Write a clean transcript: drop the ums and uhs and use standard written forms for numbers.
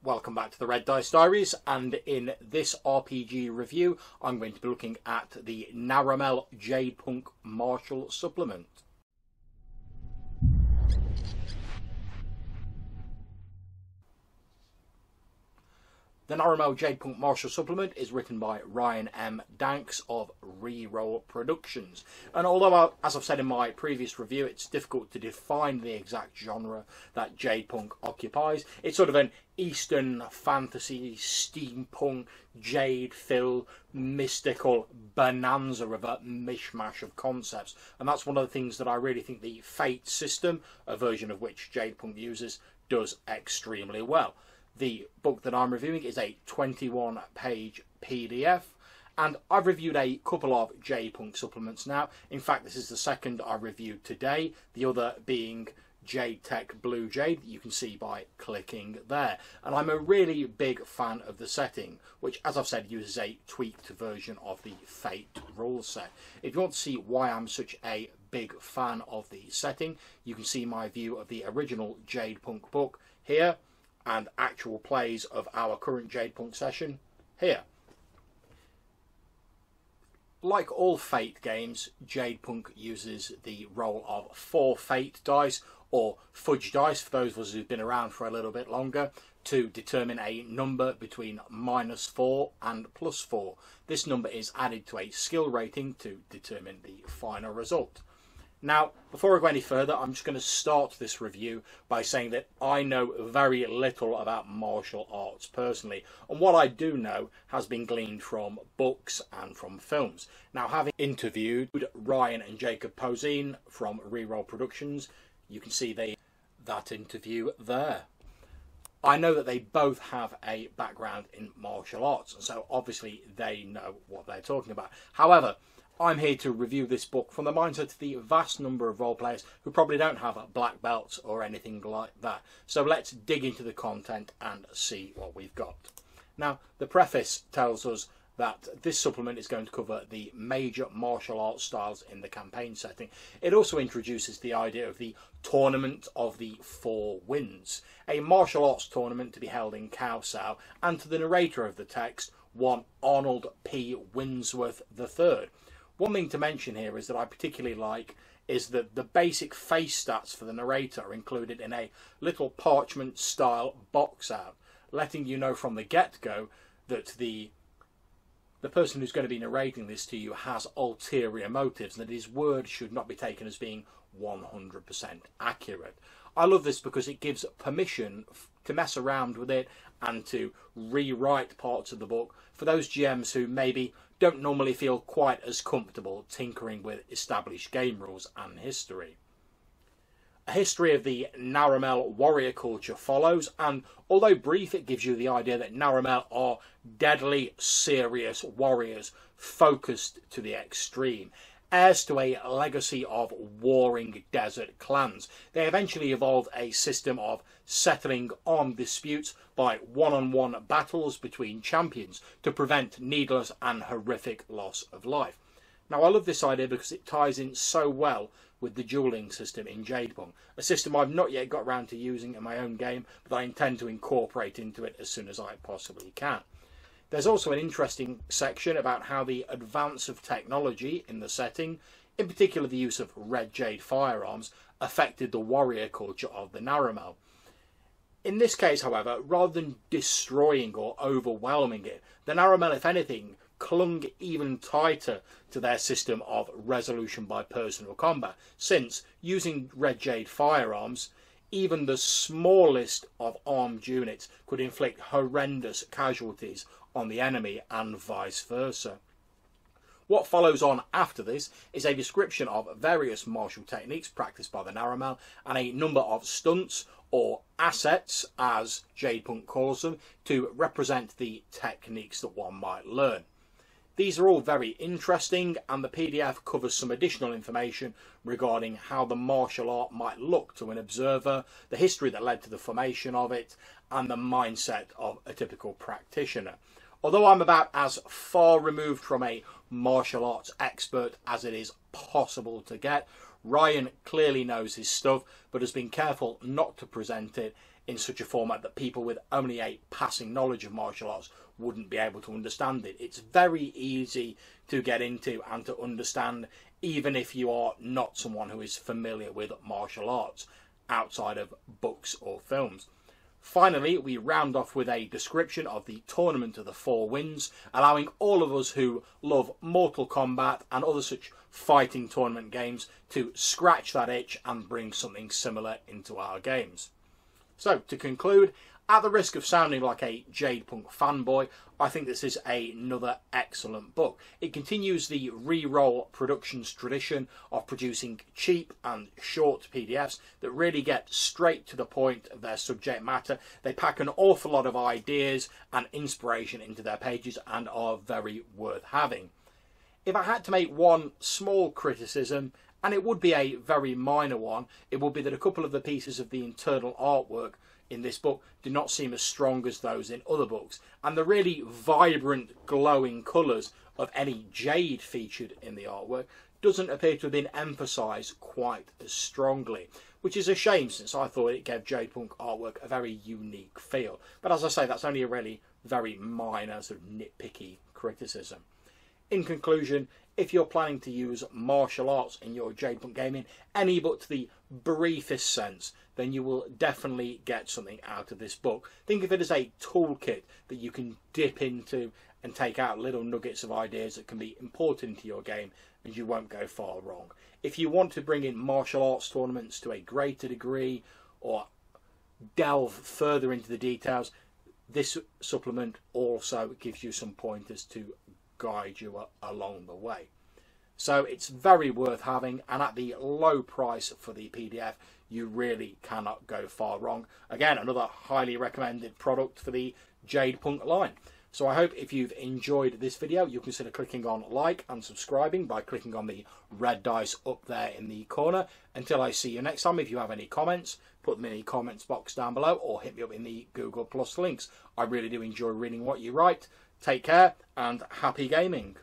Welcome back to the Red Dice Diaries, and in this RPG review I'm going to be looking at the Naramel Jadepunk Martial Supplement. The Naramel Jadepunk Martial Supplement is written by Ryan M. Danks of Reroll Productions. And although, as I've said in my previous review, it's difficult to define the exact genre that Jadepunk occupies, it's sort of an Eastern fantasy, steampunk, jade-filled, mystical bonanza of a mishmash of concepts. And that's one of the things that I really think the Fate system, a version of which Jadepunk uses, does extremely well. The book that I'm reviewing is a 21-page PDF, and I've reviewed a couple of Jadepunk supplements now. In fact, this is the second I reviewed today, the other being Jade Tech Blue Jade, that you can see by clicking there. And I'm a really big fan of the setting, which, as I've said, uses a tweaked version of the Fate rule set. If you want to see why I'm such a big fan of the setting, you can see my view of the original Jadepunk book here, and actual plays of our current Jadepunk session here. Like all Fate games, Jadepunk uses the roll of 4 Fate dice, or fudge dice for those of us who've been around for a little bit longer, to determine a number between -4 and +4. This number is added to a skill rating to determine the final result. Now, before I go any further, I'm just going to start this review by saying that I know very little about martial arts personally, and what I do know has been gleaned from books and from films. Now, having interviewed Ryan and Jacob Poseen from Reroll Productions, you can see that interview there. I know that they both have a background in martial arts, and so obviously they know what they're talking about. However, I'm here to review this book from the mindset of the vast number of role players who probably don't have black belts or anything like that. So let's dig into the content and see what we've got. Now, the preface tells us that this supplement is going to cover the major martial arts styles in the campaign setting. It also introduces the idea of the Tournament of the Four Winds, a martial arts tournament to be held in Cowsow, and to the narrator of the text, one Arnold P. Winsworth III. One thing to mention here is that I particularly like is that the basic face stats for the narrator are included in a little parchment style box out, letting you know from the get-go that the person who's going to be narrating this to you has ulterior motives, and that his word should not be taken as being 100% accurate. I love this because it gives permission to mess around with it and to rewrite parts of the book for those GMs who maybe don't normally feel quite as comfortable tinkering with established game rules and history. A history of the Naramel warrior culture follows, and although brief, it gives you the idea that Naramel are deadly serious warriors focused to the extreme, heirs to a legacy of warring desert clans. They eventually evolved a system of settling armed disputes by one-on-one battles between champions to prevent needless and horrific loss of life. Now, I love this idea because it ties in so well with the dueling system in Jadepunk, a system I've not yet got around to using in my own game, but I intend to incorporate into it as soon as I possibly can. There's also an interesting section about how the advance of technology in the setting, in particular the use of red jade firearms, affected the warrior culture of the Naramel. In this case, however, rather than destroying or overwhelming it, the Naramel, if anything, clung even tighter to their system of resolution by personal combat, since, using red jade firearms, even the smallest of armed units could inflict horrendous casualties on the enemy and vice versa. What follows on after this is a description of various martial techniques practiced by the Naramel and a number of stunts or assets, as Jadepunk calls them, to represent the techniques that one might learn. These are all very interesting, and the PDF covers some additional information regarding how the martial art might look to an observer, the history that led to the formation of it, and the mindset of a typical practitioner. Although I'm about as far removed from a martial arts expert as it is possible to get, Ryan clearly knows his stuff, but has been careful not to present it in such a format that people with only a passing knowledge of martial arts wouldn't be able to understand it. It's very easy to get into and to understand, even if you are not someone who is familiar with martial arts outside of books or films. Finally, we round off with a description of the Tournament of the Four Winds, allowing all of us who love Mortal Kombat and other such fighting tournament games to scratch that itch and bring something similar into our games. So, to conclude, at the risk of sounding like a Jade Punk fanboy, I think this is another excellent book. It continues the re-roll productions tradition of producing cheap and short PDFs that really get straight to the point of their subject matter. They pack an awful lot of ideas and inspiration into their pages and are very worth having. If I had to make one small criticism, and it would be a very minor one, it would be that a couple of the pieces of the internal artwork in this book do not seem as strong as those in other books, and the really vibrant glowing colours of any jade featured in the artwork doesn't appear to have been emphasised quite as strongly, which is a shame, since I thought it gave Jade Punk artwork a very unique feel. But as I say, that's only a really very minor, sort of nitpicky criticism. In conclusion, if you're planning to use martial arts in your Jade Punk gaming, any but to the briefest sense, then you will definitely get something out of this book. Think of it as a toolkit that you can dip into and take out little nuggets of ideas that can be imported into your game, and you won't go far wrong. If you want to bring in martial arts tournaments to a greater degree or delve further into the details, this supplement also gives you some pointers to guide you along the way. So it's very worth having, and at the low price for the PDF, you really cannot go far wrong. Again, another highly recommended product for the Jade Punk line. So I hope if you've enjoyed this video, you'll consider clicking on like and subscribing by clicking on the red dice up there in the corner. Until I see you next time, if you have any comments, put them in the comments box down below or hit me up in the Google Plus links. I really do enjoy reading what you write. Take care and happy gaming.